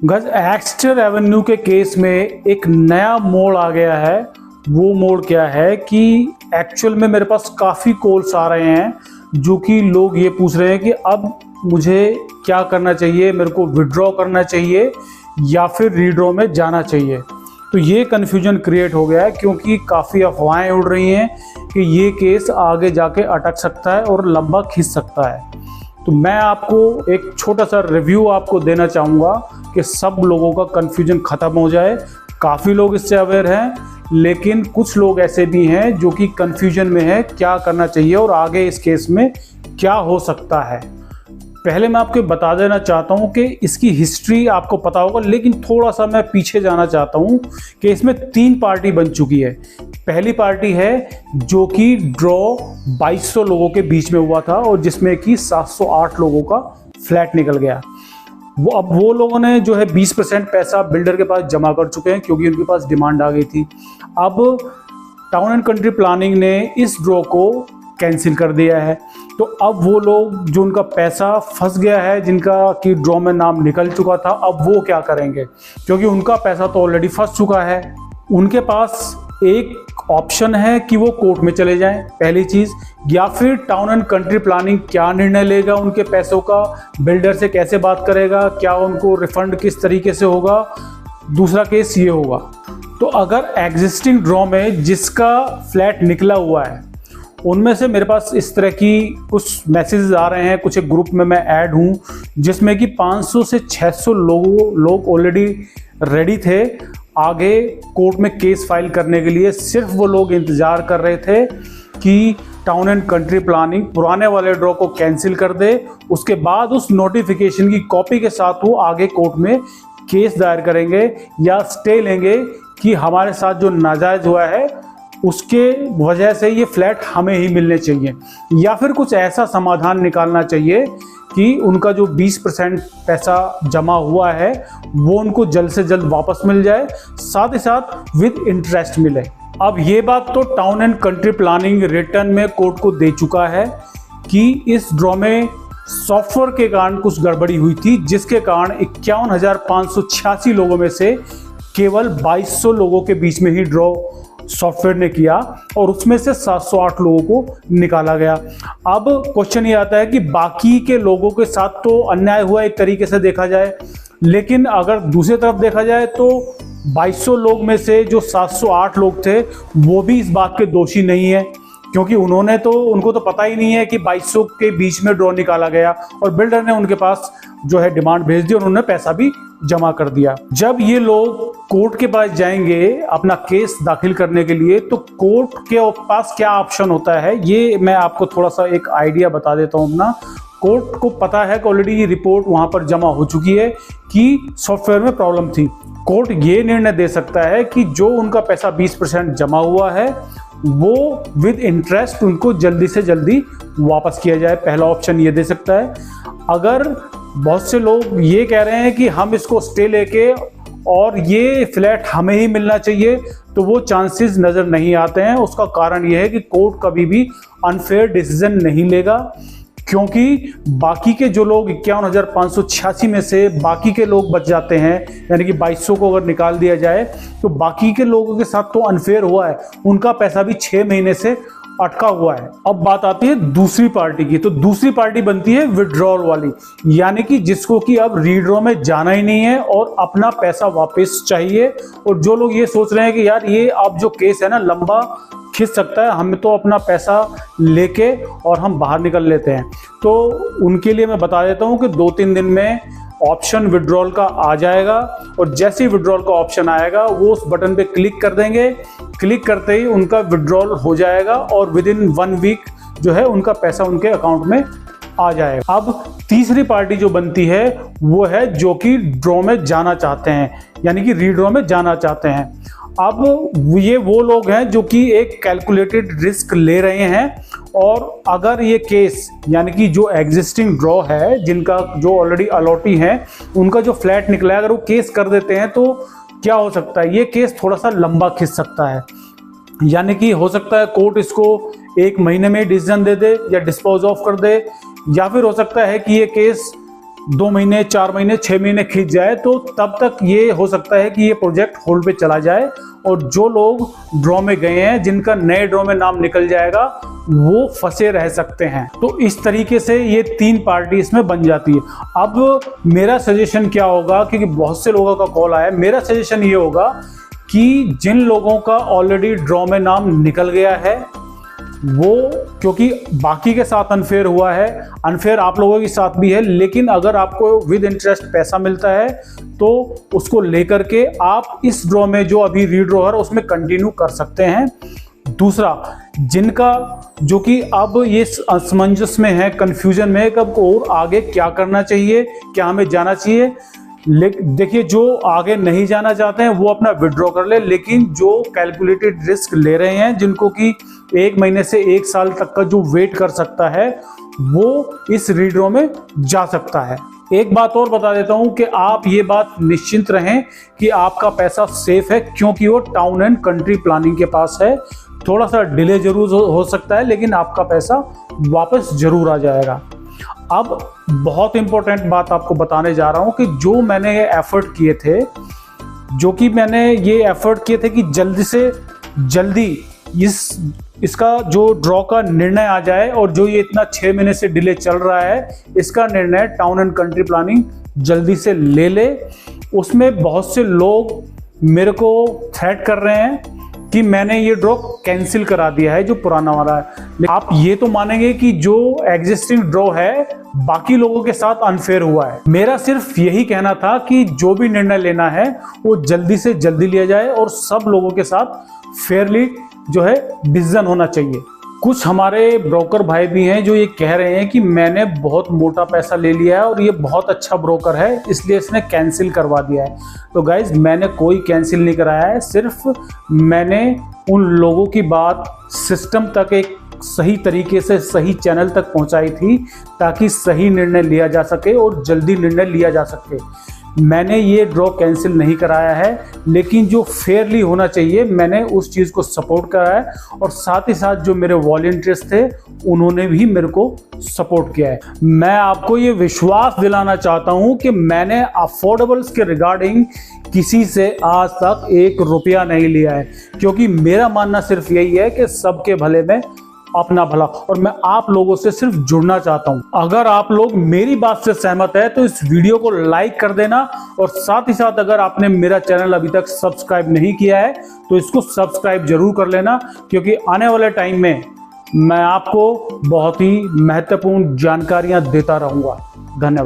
गज Exter Avenue के case में एक नया मोड़ आ गया है। वो मोड़ क्या है कि एक्चुअल में मेरे पास काफ़ी कॉल्स आ रहे हैं जो कि लोग ये पूछ रहे हैं कि अब मुझे क्या करना चाहिए, मेरे को विड्रॉ करना चाहिए या फिर रीड्रॉ में जाना चाहिए। तो ये कन्फ्यूजन क्रिएट हो गया है क्योंकि काफ़ी अफवाहें उड़ रही हैं कि ये केस आगे जाके अटक सकता है और लंबा खिंच सकता है। तो मैं आपको एक छोटा सा रिव्यू आपको देना चाहूँगा कि सब लोगों का कन्फ्यूजन ख़त्म हो जाए। काफ़ी लोग इससे अवेयर हैं, लेकिन कुछ लोग ऐसे भी हैं जो कि कन्फ्यूजन में है क्या करना चाहिए और आगे इस केस में क्या हो सकता है। पहले मैं आपको बता देना चाहता हूं कि इसकी हिस्ट्री आपको पता होगा, लेकिन थोड़ा सा मैं पीछे जाना चाहता हूं कि इसमें 3 पार्टी बन चुकी है। पहली पार्टी है जो कि ड्रॉ 2200 लोगों के बीच में हुआ था और जिसमें कि 708 लोगों का फ्लैट निकल गया। वो लोगों ने जो है 20% पैसा बिल्डर के पास जमा कर चुके हैं क्योंकि उनके पास डिमांड आ गई थी। अब टाउन एंड कंट्री प्लानिंग ने इस ड्रॉ को कैंसिल कर दिया है। तो अब वो लोग जो उनका पैसा फंस गया है, जिनका कि ड्रॉ में नाम निकल चुका था, अब वो क्या करेंगे क्योंकि उनका पैसा तो ऑलरेडी फंस चुका है। उनके पास एक ऑप्शन है कि वो कोर्ट में चले जाएं, पहली चीज़, या फिर टाउन एंड कंट्री प्लानिंग क्या निर्णय लेगा उनके पैसों का, बिल्डर से कैसे बात करेगा, क्या उनको रिफंड किस तरीके से होगा। दूसरा केस ये होगा, तो अगर एग्जिस्टिंग ड्रॉ में जिसका फ्लैट निकला हुआ है उनमें से मेरे पास इस तरह की कुछ मैसेजेस आ रहे हैं, कुछ एक ग्रुप में मैं ऐड हूँ जिसमें कि 500 से 600 लोग ऑलरेडी रेडी थे आगे कोर्ट में केस फाइल करने के लिए। सिर्फ वो लोग इंतज़ार कर रहे थे कि टाउन एंड कंट्री प्लानिंग पुराने वाले ड्रॉ को कैंसिल कर दे, उसके बाद उस नोटिफिकेशन की कॉपी के साथ वो आगे कोर्ट में केस दायर करेंगे या स्टे लेंगे कि हमारे साथ जो नाजायज़ हुआ है उसके वजह से ये फ्लैट हमें ही मिलने चाहिए, या फिर कुछ ऐसा समाधान निकालना चाहिए कि उनका जो 20% पैसा जमा हुआ है वो उनको जल्द से जल्द वापस मिल जाए, साथ ही साथ विद इंटरेस्ट मिले। अब ये बात तो town and country planning return में कोर्ट को दे चुका है कि इस ड्रॉ में सॉफ्टवेयर के कारण कुछ गड़बड़ी हुई थी, जिसके कारण 51,586 लोगों में से केवल 2200 लोगों के बीच में ही ड्रॉ सॉफ्टवेयर ने किया और उसमें से 708 लोगों को निकाला गया। अब क्वेश्चन ये आता है कि बाकी के लोगों के साथ तो अन्याय हुआ एक तरीके से देखा जाए, लेकिन अगर दूसरी तरफ देखा जाए तो 2200 लोग में से जो 708 लोग थे वो भी इस बात के दोषी नहीं है, क्योंकि उनको तो पता ही नहीं है कि 2200 के बीच में ड्रॉ निकाला गया और बिल्डर ने उनके पास जो है डिमांड भेज दी और उन्होंने पैसा भी जमा कर दिया। जब ये लोग कोर्ट के पास जाएंगे अपना केस दाखिल करने के लिए, तो कोर्ट के पास क्या ऑप्शन होता है ये मैं आपको थोड़ा सा एक आइडिया बता देता हूँ अपना। कोर्ट को पता है कि ऑलरेडी ये रिपोर्ट वहां पर जमा हो चुकी है कि सॉफ्टवेयर में प्रॉब्लम थी। कोर्ट ये निर्णय दे सकता है कि जो उनका पैसा 20% जमा हुआ है वो विद इंटरेस्ट उनको जल्दी से जल्दी वापस किया जाए। पहला ऑप्शन ये दे सकता है। अगर बहुत से लोग ये कह रहे हैं कि हम इसको स्टे लेके और ये फ्लैट हमें ही मिलना चाहिए, तो वो चांसेस नज़र नहीं आते हैं। उसका कारण ये है कि कोर्ट कभी भी अनफेयर डिसीजन नहीं लेगा, क्योंकि बाकी के जो लोग 51,586 में से बाकी के लोग बच जाते हैं, यानी कि 2200 को अगर निकाल दिया जाए तो बाकी के लोगों के साथ तो अनफेयर हुआ है, उनका पैसा भी 6 महीने से अटका हुआ है। अब बात आती है दूसरी पार्टी की, तो दूसरी पार्टी बनती है विड्रॉल वाली, यानी कि जिसको कि अब रीड्रॉ में जाना ही नहीं है और अपना पैसा वापस चाहिए। और जो लोग ये सोच रहे हैं कि यार ये अब जो केस है ना लंबा खिंच सकता है, हम तो अपना पैसा लेके और हम बाहर निकल लेते हैं, तो उनके लिए मैं बता देता हूँ कि 2-3 दिन में ऑप्शन विड्रॉल का आ जाएगा और जैसे ही विड्रॉल का ऑप्शन आएगा वो उस बटन पे क्लिक कर देंगे। क्लिक करते ही उनका विड्रॉल हो जाएगा और विद इन 1 वीक जो है उनका पैसा उनके अकाउंट में आ जाएगा। अब तीसरी पार्टी जो बनती है वो है जो कि ड्रॉ में जाना चाहते हैं, यानी कि रीड्रॉ में जाना चाहते हैं। अब ये वो लोग हैं जो कि एक कैलकुलेटेड रिस्क ले रहे हैं, और अगर ये केस यानी कि जो एग्जिस्टिंग ड्रॉ है, जिनका जो ऑलरेडी अलॉटी है, उनका जो फ्लैट निकला है, अगर वो केस कर देते हैं तो क्या हो सकता है, ये केस थोड़ा सा लंबा खिंच सकता है। यानी कि हो सकता है कोर्ट इसको 1 महीने में डिसीजन दे दे या डिस्पोज ऑफ कर दे, या फिर हो सकता है कि ये केस 2 महीने, 4 महीने, 6 महीने खींच जाए तो तब तक ये हो सकता है कि ये प्रोजेक्ट होल्ड पे चला जाए और जो लोग ड्रॉ में गए हैं, जिनका नए ड्रॉ में नाम निकल जाएगा, वो फंसे रह सकते हैं। तो इस तरीके से ये 3 पार्टी इसमें बन जाती है। अब मेरा सजेशन क्या होगा, क्योंकि बहुत से लोगों का कॉल आया, मेरा सजेशन ये होगा कि जिन लोगों का ऑलरेडी ड्रॉ में नाम निकल गया है वो, क्योंकि बाकी के साथ अनफेयर हुआ है, अनफेयर आप लोगों के साथ भी है, लेकिन अगर आपको विद इंटरेस्ट पैसा मिलता है तो उसको लेकर के आप इस ड्रॉ में जो अभी रीड्रॉ है उसमें कंटिन्यू कर सकते हैं। दूसरा, जिनका जो कि अब ये असमंजस में है, कंफ्यूजन में है, कब और आगे क्या करना चाहिए, क्या हमें जाना चाहिए, देखिए जो आगे नहीं जाना चाहते हैं वो अपना विड्रॉ कर ले, लेकिन जो कैलकुलेटेड रिस्क ले रहे हैं, जिनको कि 1 महीने से 1 साल तक का जो वेट कर सकता है, वो इस रीड्रॉ में जा सकता है। एक बात और बता देता हूं कि आप ये बात निश्चिंत रहें कि आपका पैसा सेफ है, क्योंकि वो टाउन एंड कंट्री प्लानिंग के पास है। थोड़ा सा डिले जरूर हो सकता है, लेकिन आपका पैसा वापस जरूर आ जाएगा। अब बहुत इंपॉर्टेंट बात आपको बताने जा रहा हूं कि जो मैंने ये एफर्ट किए थे, कि जल्दी से जल्दी इसका जो ड्रॉ का निर्णय आ जाए, और जो ये इतना 6 महीने से डिले चल रहा है, इसका निर्णय टाउन एंड कंट्री प्लानिंग जल्दी से ले ले। उसमें बहुत से लोग मेरे को थ्रेट कर रहे हैं कि मैंने ये ड्रॉ कैंसिल करा दिया है, जो पुराना वाला है। आप ये तो मानेंगे कि जो एग्जिस्टिंग ड्रॉ है बाकी लोगों के साथ अनफेयर हुआ है। मेरा सिर्फ यही कहना था कि जो भी निर्णय लेना है वो जल्दी से जल्दी लिया जाए और सब लोगों के साथ फेयरली जो है डिसीजन होना चाहिए। कुछ हमारे ब्रोकर भाई भी हैं जो ये कह रहे हैं कि मैंने बहुत मोटा पैसा ले लिया है और ये बहुत अच्छा ब्रोकर है, इसलिए इसने कैंसिल करवा दिया है। तो गाइज, मैंने कोई कैंसिल नहीं कराया है, सिर्फ मैंने उन लोगों की बात सिस्टम तक एक सही तरीके से सही चैनल तक पहुंचाई थी ताकि सही निर्णय लिया जा सके और जल्दी निर्णय लिया जा सके। मैंने ये ड्रॉ कैंसिल नहीं कराया है, लेकिन जो फेयरली होना चाहिए मैंने उस चीज़ को सपोर्ट करा है, और साथ ही साथ जो मेरे वॉलंटियर्स थे उन्होंने भी मेरे को सपोर्ट किया है। मैं आपको ये विश्वास दिलाना चाहता हूं कि मैंने अफोर्डेबल्स के रिगार्डिंग किसी से आज तक 1 रुपया नहीं लिया है, क्योंकि मेरा मानना सिर्फ यही है कि सबके भले में अपना भला, और मैं आप लोगों से सिर्फ जुड़ना चाहता हूं। अगर आप लोग मेरी बात से सहमत है तो इस वीडियो को लाइक कर देना, और साथ ही साथ अगर आपने मेरा चैनल अभी तक सब्सक्राइब नहीं किया है तो इसको सब्सक्राइब जरूर कर लेना, क्योंकि आने वाले टाइम में मैं आपको बहुत ही महत्वपूर्ण जानकारियां देता रहूंगा। धन्यवाद।